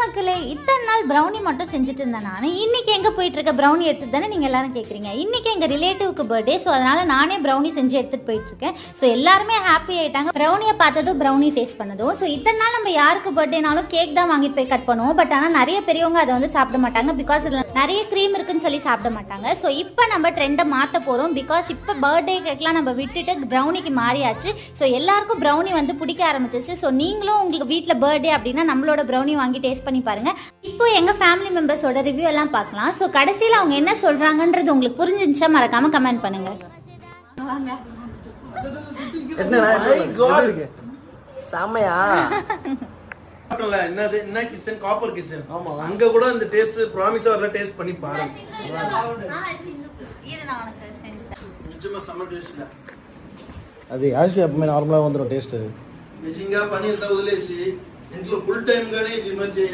மக்களே, இத்தனை நாள் ப்ரௌனி மட்டும் செஞ்சுட்டு இருந்தேன் நான். இன்னைக்கு எங்கே போயிட்டு இருக்க ப்ரௌனி எடுத்துட்டு தானே நீங்கள் எல்லாரும் கேட்குறீங்க. இன்னைக்கு எங்கள் ரிலேட்டிவ்க்கு பர்த்டே. ஸோ அதனால நானே ப்ரௌனி செஞ்சு எடுத்துகிட்டு போயிட்டு இருக்கேன். ஸோ எல்லாருமே ஹாப்பி ஆயிட்டாங்க ப்ரௌனியை பார்த்ததும், ப்ரௌனி டேஸ்ட் பண்ணதும். ஸோ இத்தனை நாள் நம்ம யாருக்கு பர்த்டேனாலும் கேக் தான் வாங்கிட்டு போய் கட் பண்ணுவோம். பட் ஆனால் நிறைய பெரியவங்க அதை வந்து சாப்பிட மாட்டாங்க. பிகாஸ் அதில் நிறைய க்ரீம் இருக்குன்னு சொல்லி சாப்பிட மாட்டாங்க. ஸோ இப்போ நம்ம ட்ரெண்டை மாற்ற போகிறோம். பிகாஸ் இப்போ பர்த்டே கேக்லாம் நம்ம விட்டுட்டு ப்ரௌனிக்கு மாறியாச்சு. ஸோ எல்லாருக்கும் ப்ரௌனி வந்து பிடிக்க ஆரம்பிச்சிச்சு. ஸோ நீங்களும் உங்களுக்கு வீட்டில் பர்த்டே அப்படின்னா நம்மளோட ப்ரௌனி வாங்கி டேஸ்ட் பண்ணி பாருங்க. இப்போ எங்க ஃபேமிலி மெம்பர்ஸோட ரிவ்யூ எல்லாம் பார்க்கலாம். ஸோ கடைசியில் அவங்க என்ன சொல்றாங்கன்றது உங்களுக்கு புரிஞ்சிருந்துச்சா மறக்காம கமெண்ட் பண்ணுங்க. செமையா என்னது என்ன கிச்சன் காப்பர் கிச்சன் அங்க கூட அந்த டேஸ்ட் ப்ராமிஸா வரல. டேஸ்ட் பண்ணி பாருங்க. நிஜமா செம்ம டேஸ்ட். அது ஆல்சி அப்பமே நார்மலா வந்துரும் டேஸ்ட். నిజంగా పని ఎంత వదిలేసి ఇంట్లో ఫుల్ టైం గానే ఇది మధ్య